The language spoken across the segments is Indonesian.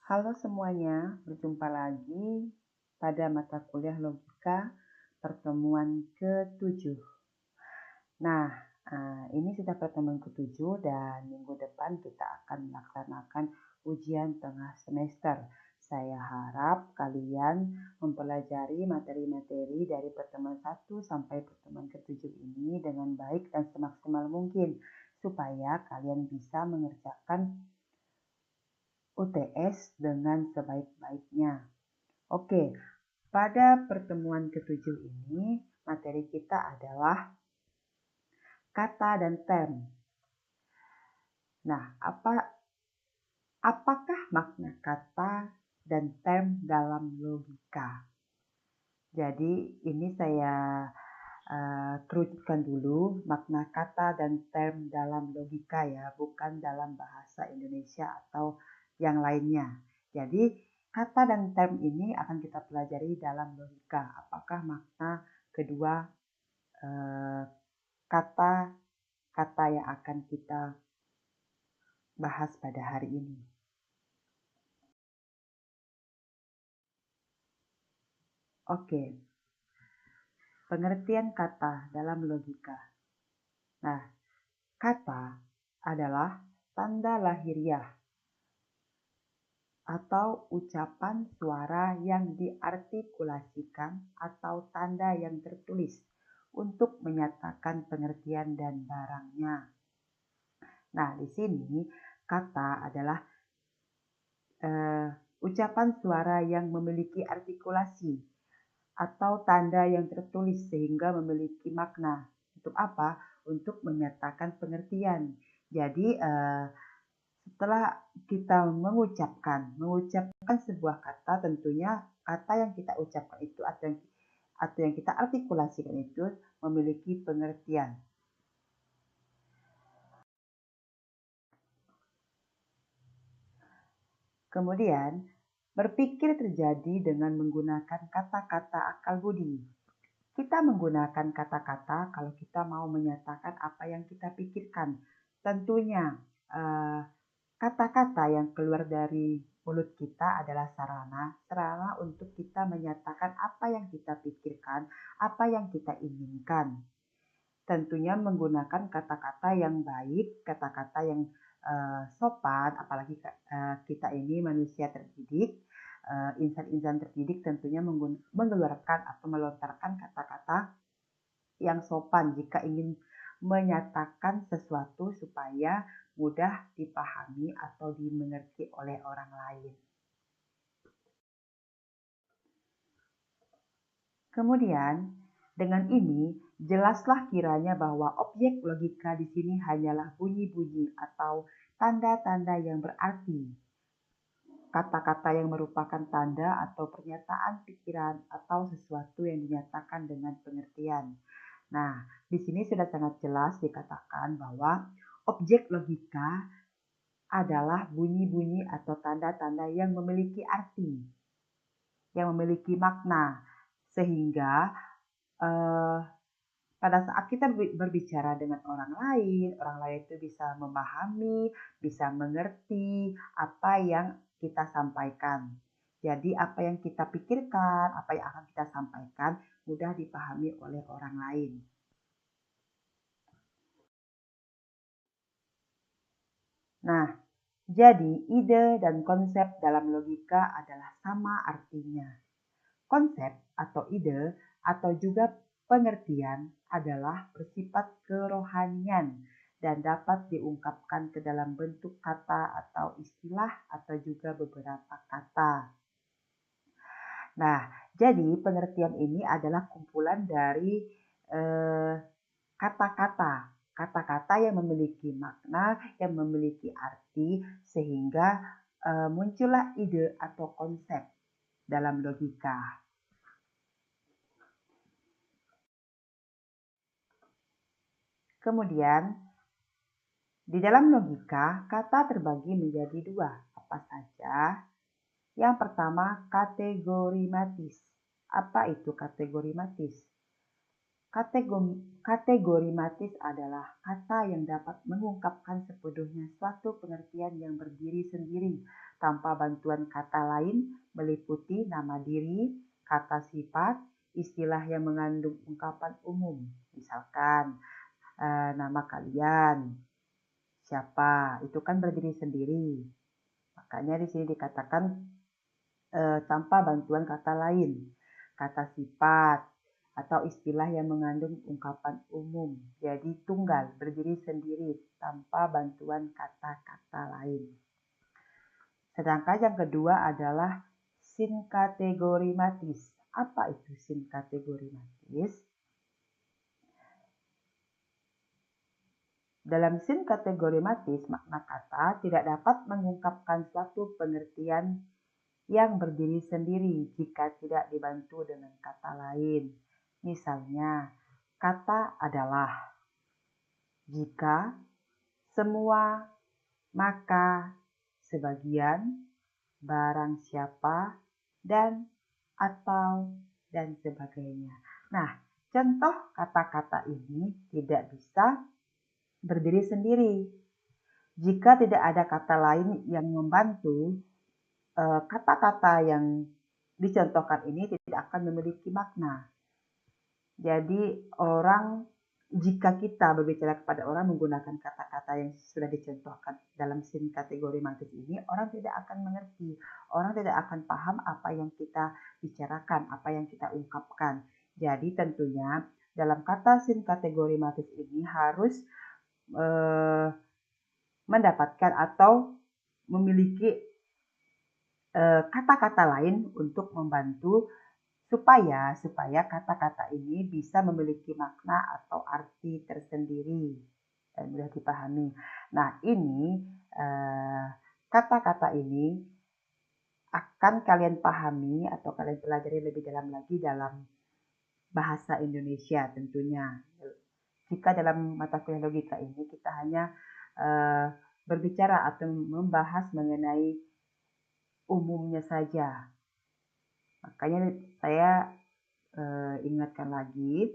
Halo semuanya, berjumpa lagi pada mata kuliah logika pertemuan ke-7. Nah, ini sudah pertemuan ke-7 dan minggu depan kita akan melaksanakan ujian tengah semester. Saya harap kalian mempelajari materi-materi dari pertemuan 1 sampai pertemuan ke-7 ini dengan baik dan semaksimal mungkin supaya kalian bisa mengerjakan UTS dengan sebaik-baiknya. Oke, pada pertemuan ke-7 ini materi kita adalah kata dan term. Nah, apakah makna kata dan term dalam logika? Jadi ini saya kerucutkan dulu makna kata dan term dalam logika ya, bukan dalam bahasa Indonesia atau yang lainnya. Jadi kata dan term ini akan kita pelajari dalam logika. Apakah makna kedua kata-kata yang akan kita bahas pada hari ini. Oke, pengertian kata dalam logika. Nah, kata adalah tanda lahiriah atau ucapan suara yang diartikulasikan atau tanda yang tertulis untuk menyatakan pengertian dan barangnya. Nah, di sini kata adalah ucapan suara yang memiliki artikulasi atau tanda yang tertulis sehingga memiliki makna. Untuk apa? Untuk menyatakan pengertian. Jadi setelah kita mengucapkan sebuah kata, tentunya kata yang kita ucapkan itu atau yang kita artikulasikan itu memiliki pengertian. Kemudian, berpikir terjadi dengan menggunakan kata-kata akal budi. Kita menggunakan kata-kata kalau kita mau menyatakan apa yang kita pikirkan. Tentunya kata-kata yang keluar dari mulut kita adalah sarana untuk kita menyatakan apa yang kita pikirkan, apa yang kita inginkan. Tentunya menggunakan kata-kata yang baik, kata-kata yang sopan, apalagi kita ini manusia terdidik, insan-insan terdidik tentunya mengeluarkan atau melontarkan kata-kata yang sopan jika ingin menyatakan sesuatu supaya mudah dipahami atau dimengerti oleh orang lain. Kemudian, dengan ini jelaslah kiranya bahwa objek logika di sini hanyalah bunyi-bunyi atau tanda-tanda yang berarti. Kata-kata yang merupakan tanda atau pernyataan pikiran atau sesuatu yang dinyatakan dengan pengertian. Nah, di sini sudah sangat jelas dikatakan bahwa objek logika adalah bunyi-bunyi atau tanda-tanda yang memiliki arti, yang memiliki makna, sehingga pada saat kita berbicara dengan orang lain itu bisa memahami, bisa mengerti apa yang kita sampaikan. Jadi apa yang kita pikirkan, apa yang akan kita sampaikan mudah dipahami oleh orang lain. Nah, jadi ide dan konsep dalam logika adalah sama artinya. Konsep atau ide atau juga pengertian adalah bersifat kerohanian dan dapat diungkapkan ke dalam bentuk kata atau istilah atau juga beberapa kata. Nah, jadi pengertian ini adalah kumpulan dari kata-kata yang memiliki makna, yang memiliki arti, sehingga muncullah ide atau konsep dalam logika. Kemudian, di dalam logika, kata terbagi menjadi dua. Apa saja? Yang pertama, kategorimatis. Apa itu kategorimatis? Kategorimatis adalah kata yang dapat mengungkapkan sepenuhnya suatu pengertian yang berdiri sendiri tanpa bantuan kata lain meliputi nama diri, kata sifat, istilah yang mengandung ungkapan umum. Misalkan nama kalian, siapa, itu kan berdiri sendiri. Makanya di sini dikatakan tanpa bantuan kata lain, kata sifat, atau istilah yang mengandung ungkapan umum. Jadi tunggal, berdiri sendiri tanpa bantuan kata-kata lain. Sedangkan yang kedua adalah sinkategorimatis. Apa itu sinkategorimatis? Dalam sinkategorimatis, makna kata tidak dapat mengungkapkan suatu pengertian yang berdiri sendiri jika tidak dibantu dengan kata lain. Misalnya, kata adalah, jika, semua, maka, sebagian, barang siapa, dan, atau, dan sebagainya. Nah, contoh kata-kata ini tidak bisa berdiri sendiri. Jika tidak ada kata lain yang membantu, kata-kata yang dicontohkan ini tidak akan memiliki makna. Jadi jika kita berbicara kepada orang menggunakan kata-kata yang sudah dicontohkan dalam sinkategorimatis ini, orang tidak akan mengerti, orang tidak akan paham apa yang kita bicarakan, apa yang kita ungkapkan. Jadi tentunya dalam kata sinkategorimatis ini harus mendapatkan atau memiliki kata-kata lain untuk membantu supaya kata-kata ini bisa memiliki makna atau arti tersendiri dan mudah dipahami. Nah, ini kata-kata ini akan kalian pahami atau kalian pelajari lebih dalam lagi dalam bahasa Indonesia tentunya. Jika dalam mata kuliah logika ini kita hanya berbicara atau membahas mengenai umumnya saja. Makanya saya ingatkan lagi,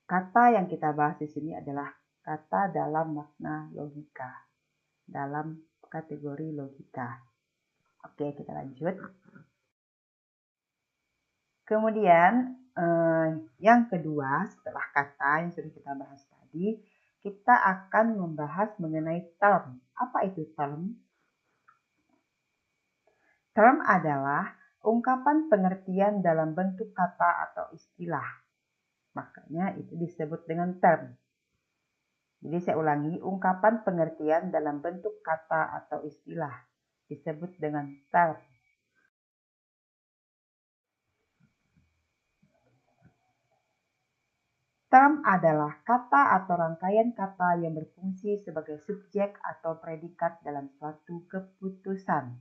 kata yang kita bahas di sini adalah kata dalam makna logika, dalam kategori logika. Oke, kita lanjut. Kemudian yang kedua, setelah kata yang sudah kita bahas tadi, kita akan membahas mengenai term. Apa itu term? Term adalah ungkapan pengertian dalam bentuk kata atau istilah. Makanya itu disebut dengan term. Jadi saya ulangi, ungkapan pengertian dalam bentuk kata atau istilah disebut dengan term. Term adalah kata atau rangkaian kata yang berfungsi sebagai subjek atau predikat dalam suatu keputusan.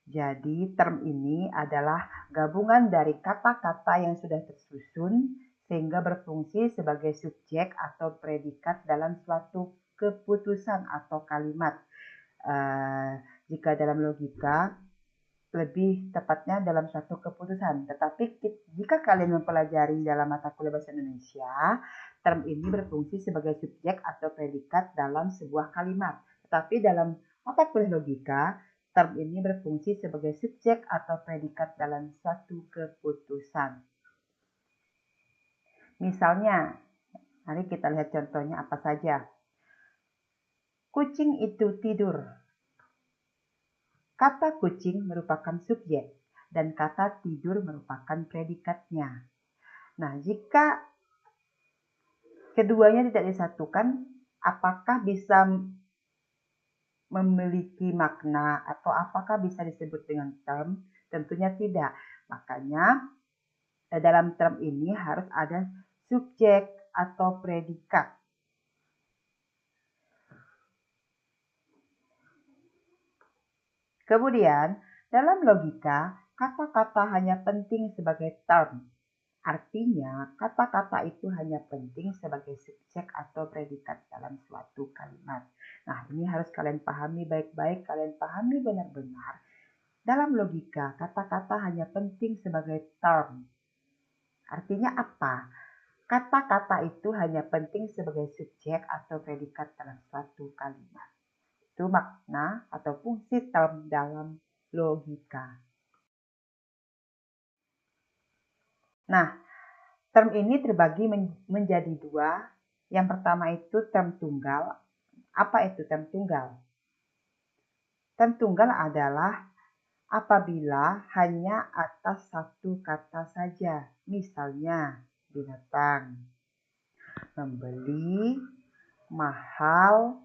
Jadi term ini adalah gabungan dari kata-kata yang sudah tersusun sehingga berfungsi sebagai subjek atau predikat dalam suatu keputusan atau kalimat. Jika dalam logika, lebih tepatnya dalam suatu keputusan. Tetapi jika kalian mempelajari dalam mata kuliah bahasa Indonesia, term ini berfungsi sebagai subjek atau predikat dalam sebuah kalimat. Tetapi dalam mata kuliah logika, term ini berfungsi sebagai subjek atau predikat dalam suatu keputusan. Misalnya, mari kita lihat contohnya apa saja. Kucing itu tidur. Kata kucing merupakan subjek dan kata tidur merupakan predikatnya. Nah, jika keduanya tidak disatukan, apakah bisa memiliki makna atau apakah bisa disebut dengan term? Tentunya tidak. Makanya dalam term ini harus ada subjek atau predikat. Kemudian, dalam logika, kata-kata hanya penting sebagai term. Artinya, kata-kata itu hanya penting sebagai subjek atau predikat dalam suatu kalimat. Nah, ini harus kalian pahami baik-baik, kalian pahami benar-benar. Dalam logika, kata-kata hanya penting sebagai term. Artinya apa? Kata-kata itu hanya penting sebagai subjek atau predikat dalam suatu kalimat. itu makna atau fungsi term dalam logika. Nah, term ini terbagi menjadi dua. Yang pertama itu term tunggal. Apa itu term tunggal? Term tunggal adalah apabila hanya atas satu kata saja. Misalnya, binatang, membeli, mahal,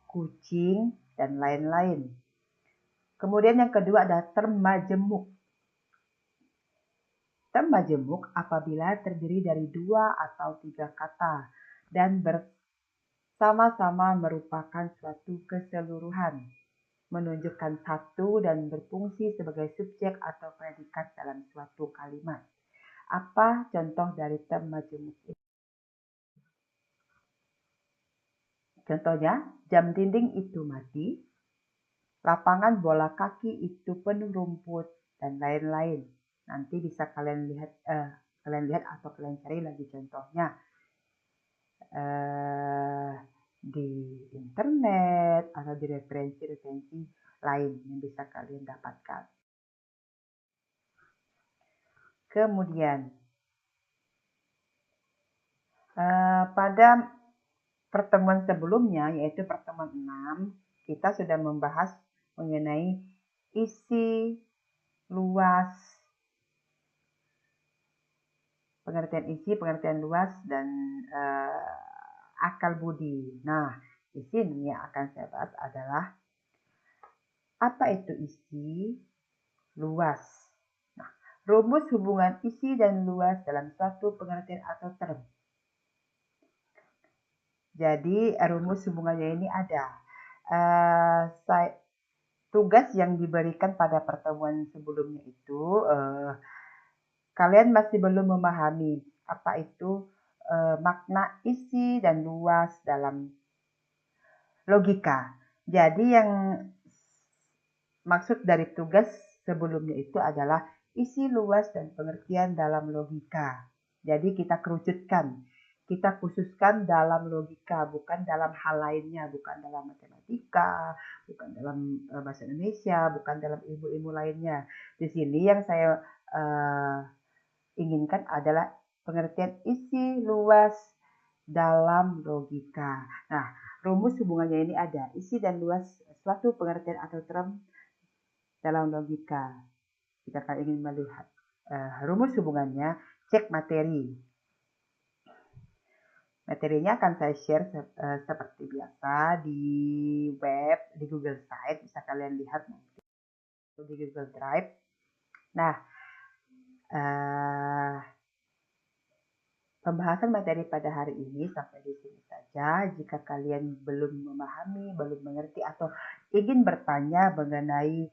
kucing, dan lain-lain. Kemudian yang kedua adalah term majemuk. Term majemuk apabila terdiri dari dua atau tiga kata dan bersama-sama merupakan suatu keseluruhan, menunjukkan satu dan berfungsi sebagai subjek atau predikat dalam suatu kalimat. Apa contoh dari term majemuk ini? Contohnya, jam dinding itu mati, lapangan bola kaki itu penuh rumput, dan lain-lain. Nanti bisa kalian lihat atau kalian cari lagi contohnya di internet atau di referensi-referensi lain yang bisa kalian dapatkan. Kemudian pada pertemuan sebelumnya, yaitu pertemuan 6, kita sudah membahas mengenai isi, luas, pengertian isi, pengertian luas, dan akal budi. Nah, di sini yang akan saya bahas adalah apa itu isi, luas. Nah, rumus hubungan isi dan luas dalam suatu pengertian atau term. Jadi, rumus hubungannya ini ada. Tugas yang diberikan pada pertemuan sebelumnya itu, kalian masih belum memahami apa itu makna isi dan luas dalam logika. Jadi yang maksud dari tugas sebelumnya itu adalah isi, luas, dan pengertian dalam logika. Jadi kita kerucutkan, kita khususkan dalam logika, bukan dalam hal lainnya, bukan dalam matematika, bukan dalam bahasa Indonesia, bukan dalam ilmu-ilmu lainnya. Di sini yang saya inginkan adalah pengertian isi, luas, dalam logika. Nah, rumus hubungannya ini ada, isi dan luas suatu pengertian atau term dalam logika. Jika kalian ingin melihat rumus hubungannya, cek materi. Materinya akan saya share seperti biasa di web, di Google Site, bisa kalian lihat nanti di Google Drive. Nah, pembahasan materi pada hari ini sampai di sini saja. Jika kalian belum memahami, belum mengerti, atau ingin bertanya mengenai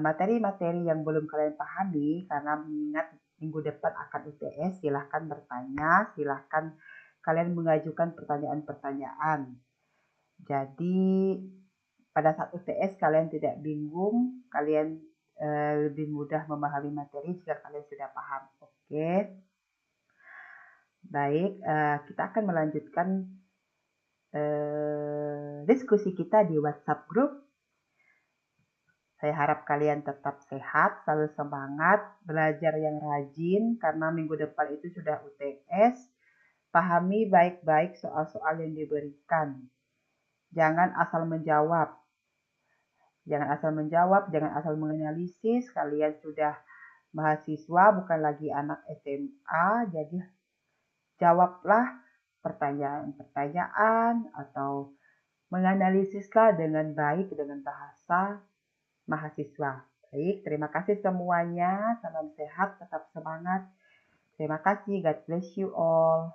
materi-materi yang belum kalian pahami, karena mengingat minggu depan akan UTS, silahkan bertanya, silahkan kalian mengajukan pertanyaan-pertanyaan. Jadi pada saat UTS kalian tidak bingung, kalian lebih mudah memahami materi jika kalian sudah paham. Oke. Baik, kita akan melanjutkan diskusi kita di WhatsApp group. Saya harap kalian tetap sehat, selalu semangat, belajar yang rajin, karena minggu depan itu sudah UTS. Pahami baik-baik soal-soal yang diberikan. Jangan asal menjawab. Jangan asal menganalisis. Kalian sudah mahasiswa, bukan lagi anak SMA, jadi jawablah pertanyaan-pertanyaan atau menganalisislah dengan baik dengan bahasa mahasiswa. Baik, terima kasih semuanya. Salam sehat, tetap semangat. Terima kasih. God bless you all.